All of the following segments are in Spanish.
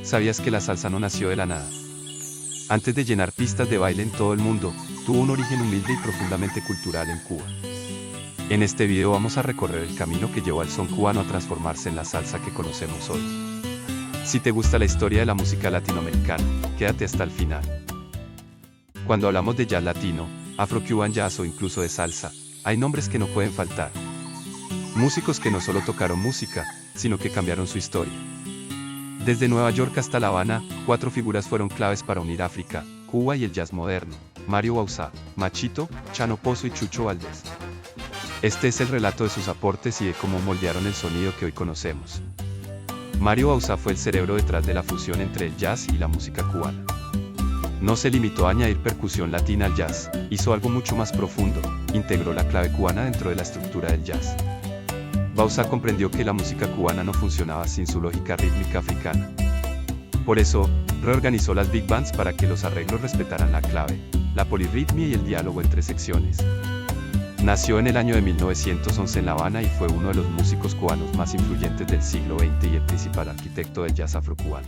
¿Sabías que la salsa no nació de la nada? Antes de llenar pistas de baile en todo el mundo, tuvo un origen humilde y profundamente cultural en Cuba. En este video vamos a recorrer el camino que llevó al son cubano a transformarse en la salsa que conocemos hoy. Si te gusta la historia de la música latinoamericana, quédate hasta el final. Cuando hablamos de jazz latino, afro-cuban jazz o incluso de salsa, hay nombres que no pueden faltar. Músicos que no solo tocaron música, sino que cambiaron su historia. Desde Nueva York hasta La Habana, 4 figuras fueron claves para unir África, Cuba y el jazz moderno: Mario Bauzá, Machito, Chano Pozo y Chucho Valdés. Este es el relato de sus aportes y de cómo moldearon el sonido que hoy conocemos. Mario Bauzá fue el cerebro detrás de la fusión entre el jazz y la música cubana. No se limitó a añadir percusión latina al jazz, hizo algo mucho más profundo: integró la clave cubana dentro de la estructura del jazz. Bauzá comprendió que la música cubana no funcionaba sin su lógica rítmica africana. Por eso, reorganizó las big bands para que los arreglos respetaran la clave, la polirritmia y el diálogo entre secciones. Nació en el año de 1911 en La Habana y fue uno de los músicos cubanos más influyentes del siglo XX y el principal arquitecto del jazz afrocubano.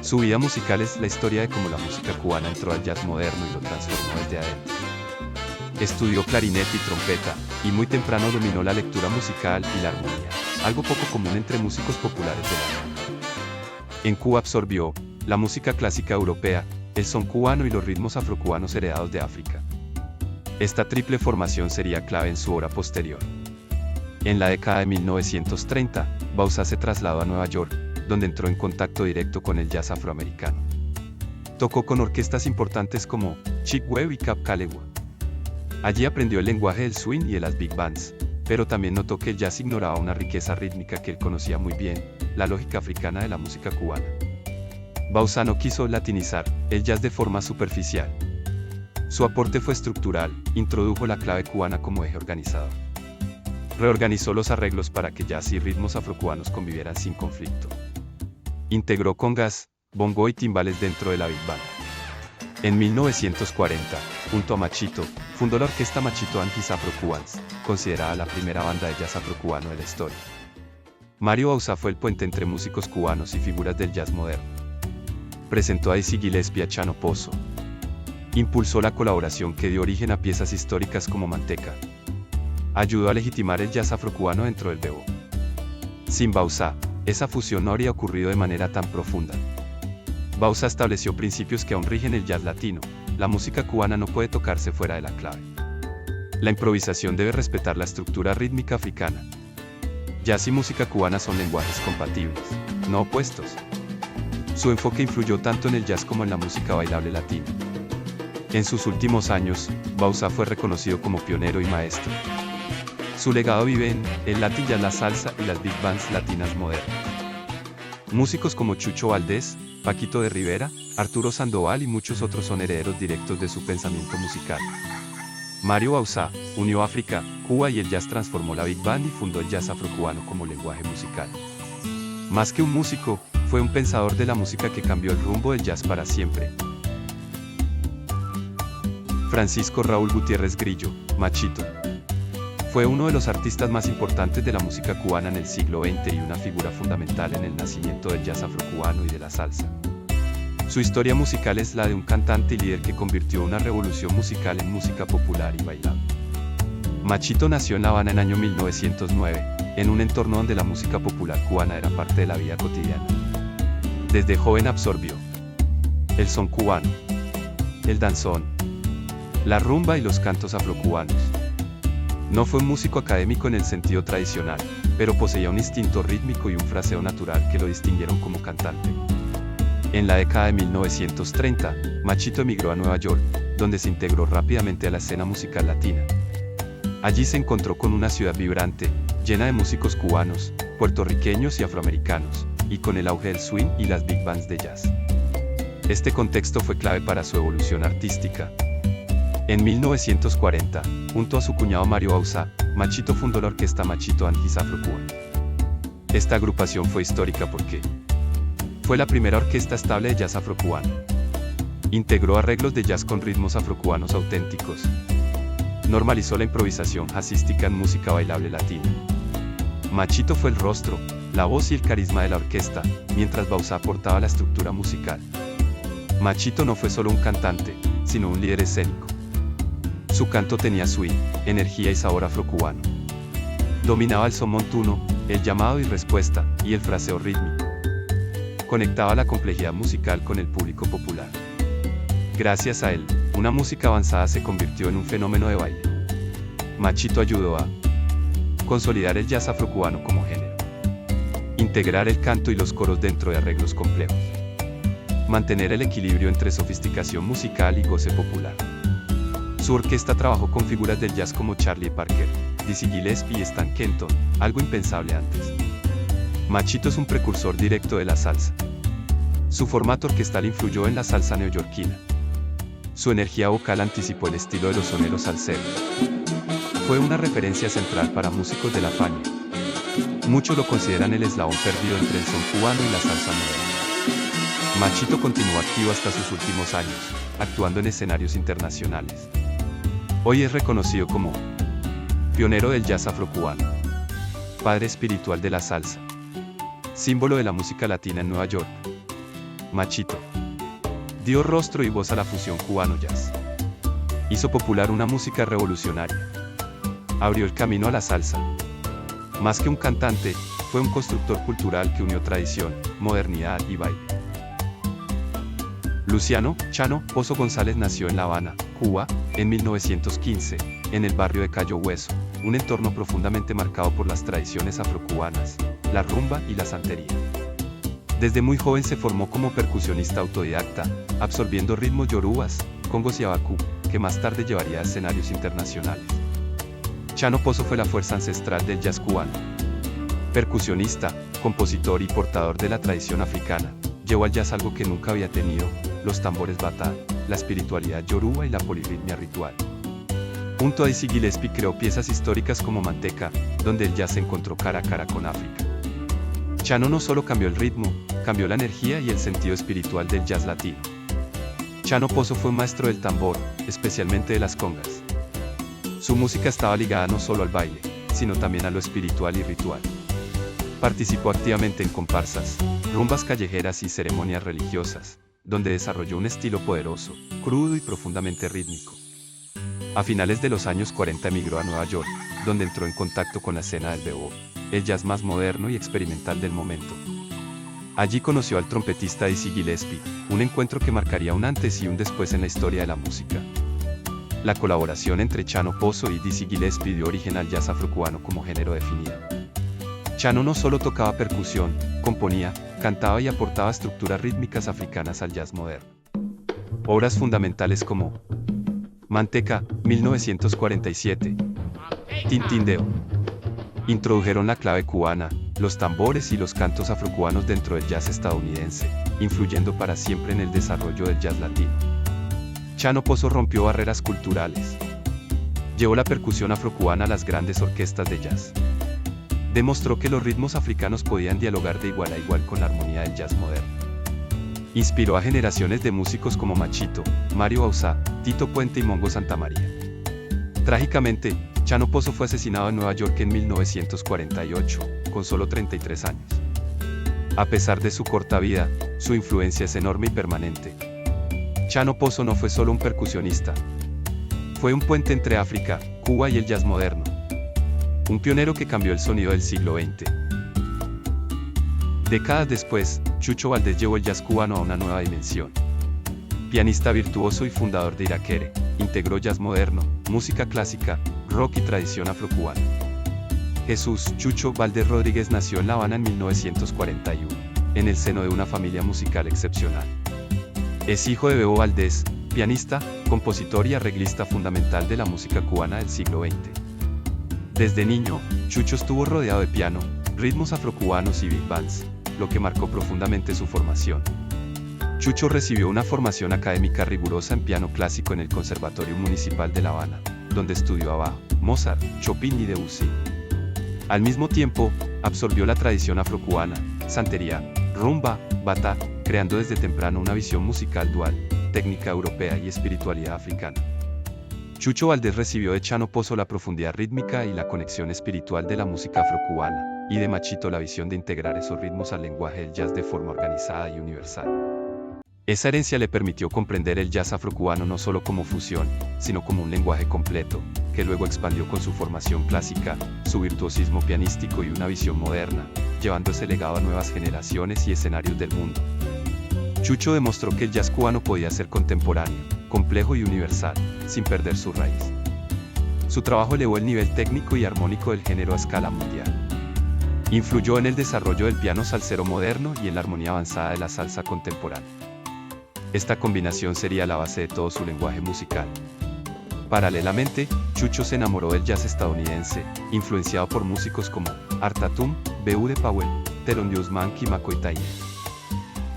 Su vida musical es la historia de cómo la música cubana entró al jazz moderno y lo transformó desde adentro. Estudió clarinete y trompeta, y muy temprano dominó la lectura musical y la armonía, algo poco común entre músicos populares de la época. En Cuba absorbió la música clásica europea, el son cubano y los ritmos afrocubanos heredados de África. Esta triple formación sería clave en su obra posterior. En la década de 1930, Bauzá se trasladó a Nueva York, donde entró en contacto directo con el jazz afroamericano. Tocó con orquestas importantes como Chick Webb y Cab Calloway. Allí aprendió el lenguaje del swing y de las big bands, pero también notó que el jazz ignoraba una riqueza rítmica que él conocía muy bien: la lógica africana de la música cubana. Bauzá no quiso latinizar el jazz de forma superficial. Su aporte fue estructural, introdujo la clave cubana como eje organizador. Reorganizó los arreglos para que jazz y ritmos afrocubanos convivieran sin conflicto. Integró congas, bongo y timbales dentro de la big band. En 1940, junto a Machito, fundó la orquesta Machito and His Afro-Cubans, considerada la primera banda de jazz afrocubano de la historia. Mario Bauzá fue el puente entre músicos cubanos y figuras del jazz moderno. Presentó a Dizzy Gillespie y a Chano Pozo. Impulsó la colaboración que dio origen a piezas históricas como Manteca. Ayudó a legitimar el jazz afrocubano dentro del bebop. Sin Bauzá, esa fusión no habría ocurrido de manera tan profunda. Bauzá estableció principios que aún rigen el jazz latino: la música cubana no puede tocarse fuera de la clave. La improvisación debe respetar la estructura rítmica africana. Jazz y música cubana son lenguajes compatibles, no opuestos. Su enfoque influyó tanto en el jazz como en la música bailable latina. En sus últimos años, Bauzá fue reconocido como pionero y maestro. Su legado vive en el Latin jazz, la salsa y las big bands latinas modernas. Músicos como Chucho Valdés, Paquito de Rivera, Arturo Sandoval y muchos otros son herederos directos de su pensamiento musical. Mario Bauzá unió África, Cuba y el jazz, transformó la big band y fundó el jazz afrocubano como lenguaje musical. Más que un músico, fue un pensador de la música que cambió el rumbo del jazz para siempre. Francisco Raúl Gutiérrez Grillo, Machito. Fue uno de los artistas más importantes de la música cubana en el siglo XX y una figura fundamental en el nacimiento del jazz afrocubano y de la salsa. Su historia musical es la de un cantante y líder que convirtió una revolución musical en música popular y bailable. Machito nació en La Habana en el año 1909, en un entorno donde la música popular cubana era parte de la vida cotidiana. Desde joven absorbió el son cubano, el danzón, la rumba y los cantos afrocubanos. No fue un músico académico en el sentido tradicional, pero poseía un instinto rítmico y un fraseo natural que lo distinguieron como cantante. En la década de 1930, Machito emigró a Nueva York, donde se integró rápidamente a la escena musical latina. Allí se encontró con una ciudad vibrante, llena de músicos cubanos, puertorriqueños y afroamericanos, y con el auge del swing y las big bands de jazz. Este contexto fue clave para su evolución artística. En 1940, junto a su cuñado Mario Bauzá, Machito fundó la orquesta Machito and His Afro-Cubans. Esta agrupación fue histórica porque fue la primera orquesta estable de jazz afrocubano. Integró arreglos de jazz con ritmos afrocubanos auténticos. Normalizó la improvisación jazzística en música bailable latina. Machito fue el rostro, la voz y el carisma de la orquesta, mientras Bauza aportaba la estructura musical. Machito no fue solo un cantante, sino un líder escénico. Su canto tenía swing, energía y sabor afrocubano. Dominaba el son montuno, el llamado y respuesta, y el fraseo rítmico. Conectaba la complejidad musical con el público popular. Gracias a él, una música avanzada se convirtió en un fenómeno de baile. Machito ayudó a consolidar el jazz afrocubano como género, integrar el canto y los coros dentro de arreglos complejos, mantener el equilibrio entre sofisticación musical y goce popular. Su orquesta trabajó con figuras del jazz como Charlie Parker, Dizzy Gillespie y Stan Kenton, algo impensable antes. Machito es un precursor directo de la salsa. Su formato orquestal influyó en la salsa neoyorquina. Su energía vocal anticipó el estilo de los soneros salseros. Fue una referencia central para músicos de la Fania. Muchos lo consideran el eslabón perdido entre el son cubano y la salsa moderna. Machito continuó activo hasta sus últimos años, actuando en escenarios internacionales. Hoy es reconocido como pionero del jazz afrocubano, padre espiritual de la salsa, símbolo de la música latina en Nueva York. Machito dio rostro y voz a la fusión cubano-jazz. Hizo popular una música revolucionaria. Abrió el camino a la salsa. Más que un cantante, fue un constructor cultural que unió tradición, modernidad y baile. Luciano Chano Pozo González nació en La Habana, Cuba, en 1915, en el barrio de Cayo Hueso, un entorno profundamente marcado por las tradiciones afrocubanas, la rumba y la santería. Desde muy joven se formó como percusionista autodidacta, absorbiendo ritmos yorubas, congos y abacú, que más tarde llevaría a escenarios internacionales. Chano Pozo fue la fuerza ancestral del jazz cubano. Percusionista, compositor y portador de la tradición africana, llevó al jazz algo que nunca había tenido: los tambores batá, la espiritualidad yoruba y la polirritmia ritual. Junto a Dizzy Gillespie creó piezas históricas como Manteca, donde el jazz se encontró cara a cara con África. Chano no solo cambió el ritmo, cambió la energía y el sentido espiritual del jazz latino. Chano Pozo fue un maestro del tambor, especialmente de las congas. Su música estaba ligada no solo al baile, sino también a lo espiritual y ritual. Participó activamente en comparsas, rumbas callejeras y ceremonias religiosas, donde desarrolló un estilo poderoso, crudo y profundamente rítmico. A finales de los años 40 emigró a Nueva York, donde entró en contacto con la escena del bebop, el jazz más moderno y experimental del momento. Allí conoció al trompetista Dizzy Gillespie, un encuentro que marcaría un antes y un después en la historia de la música. La colaboración entre Chano Pozo y Dizzy Gillespie dio origen al jazz afrocubano como género definido. Chano no solo tocaba percusión, componía, cantaba y aportaba estructuras rítmicas africanas al jazz moderno. Obras fundamentales como Manteca, 1947, Tintindeo, introdujeron la clave cubana, los tambores y los cantos afrocubanos dentro del jazz estadounidense, influyendo para siempre en el desarrollo del jazz latino. Chano Pozo rompió barreras culturales. Llevó la percusión afrocubana a las grandes orquestas de jazz. Demostró que los ritmos africanos podían dialogar de igual a igual con la armonía del jazz moderno. Inspiró a generaciones de músicos como Machito, Mario Bauza, Tito Puente y Mongo Santamaría. Trágicamente, Chano Pozo fue asesinado en Nueva York en 1948, con solo 33 años. A pesar de su corta vida, su influencia es enorme y permanente. Chano Pozo no fue solo un percusionista. Fue un puente entre África, Cuba y el jazz moderno. Un pionero que cambió el sonido del siglo XX. Décadas después, Chucho Valdés llevó el jazz cubano a una nueva dimensión. Pianista virtuoso y fundador de Irakere, integró jazz moderno, música clásica, rock y tradición afrocubana. Jesús Chucho Valdés Rodríguez nació en La Habana en 1941, en el seno de una familia musical excepcional. Es hijo de Bebo Valdés, pianista, compositor y arreglista fundamental de la música cubana del siglo XX. Desde niño, Chucho estuvo rodeado de piano, ritmos afrocubanos y big bands, lo que marcó profundamente su formación. Chucho recibió una formación académica rigurosa en piano clásico en el Conservatorio Municipal de La Habana, donde estudió a Bach, Mozart, Chopin y Debussy. Al mismo tiempo, absorbió la tradición afrocubana, santería, rumba, batá, creando desde temprano una visión musical dual, técnica europea y espiritualidad africana. Chucho Valdés recibió de Chano Pozo la profundidad rítmica y la conexión espiritual de la música afrocubana, y de Machito la visión de integrar esos ritmos al lenguaje del jazz de forma organizada y universal. Esa herencia le permitió comprender el jazz afrocubano no solo como fusión, sino como un lenguaje completo, que luego expandió con su formación clásica, su virtuosismo pianístico y una visión moderna, llevando ese legado a nuevas generaciones y escenarios del mundo. Chucho demostró que el jazz cubano podía ser contemporáneo, complejo y universal, sin perder su raíz. Su trabajo elevó el nivel técnico y armónico del género a escala mundial. Influyó en el desarrollo del piano salsero moderno y en la armonía avanzada de la salsa contemporánea. Esta combinación sería la base de todo su lenguaje musical. Paralelamente, Chucho se enamoró del jazz estadounidense, influenciado por músicos como Art Tatum, B.U. de Powell, Thelonious Monk y McCoy Tyner.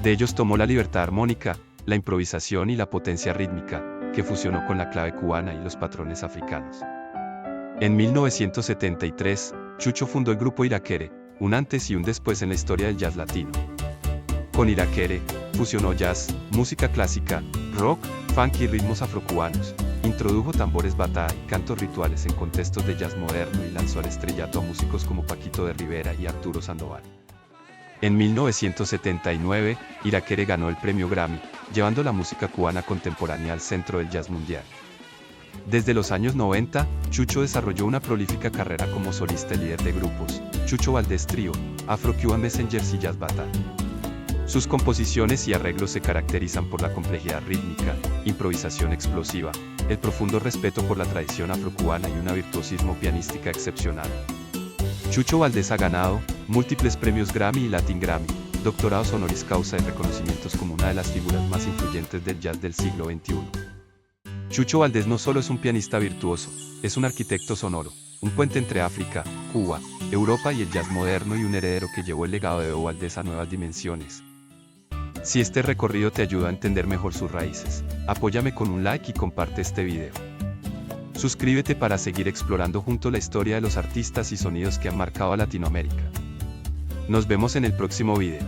De ellos tomó la libertad armónica, la improvisación y la potencia rítmica, que fusionó con la clave cubana y los patrones africanos. En 1973, Chucho fundó el grupo Irakere, un antes y un después en la historia del jazz latino. Con Irakere, fusionó jazz, música clásica, rock, funk y ritmos afrocubanos, introdujo tambores batá y cantos rituales en contextos de jazz moderno y lanzó al estrellato a músicos como Paquito de Rivera y Arturo Sandoval. En 1979, Irakere ganó el premio Grammy, llevando la música cubana contemporánea al centro del jazz mundial. Desde los años 90, Chucho desarrolló una prolífica carrera como solista y líder de grupos, Chucho Valdés Trío, Afro-Cuban Messengers y Jazz Batá. Sus composiciones y arreglos se caracterizan por la complejidad rítmica, improvisación explosiva, el profundo respeto por la tradición afrocubana y una virtuosismo pianística excepcional. Chucho Valdés ha ganado múltiples premios Grammy y Latin Grammy, doctorados honoris causa y reconocimientos como una de las figuras más influyentes del jazz del siglo XXI. Chucho Valdés no solo es un pianista virtuoso, es un arquitecto sonoro, un puente entre África, Cuba, Europa y el jazz moderno y un heredero que llevó el legado de Bebo Valdés a nuevas dimensiones. Si este recorrido te ayuda a entender mejor sus raíces, apóyame con un like y comparte este video. Suscríbete para seguir explorando juntos la historia de los artistas y sonidos que han marcado a Latinoamérica. Nos vemos en el próximo video.